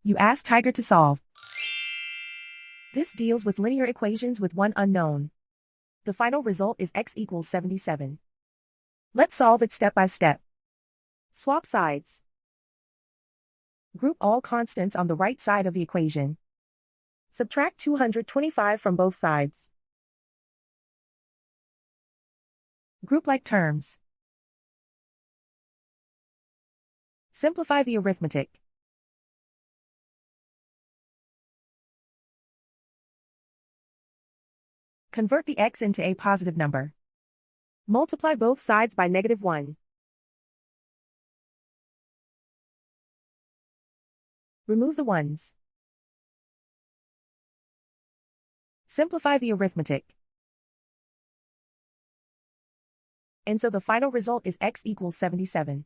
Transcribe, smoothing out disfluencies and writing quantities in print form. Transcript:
You ask Tiger to solve. This deals with linear equations with one unknown. The final result is x equals 77. Let's solve it step by step. Swap sides. Group all constants on the right side of the equation. Subtract 225 from both sides. Group like terms. Simplify the arithmetic. Convert the x into a positive number. Multiply both sides by -1. Remove the ones. Simplify the arithmetic. And so the final result is x equals 77.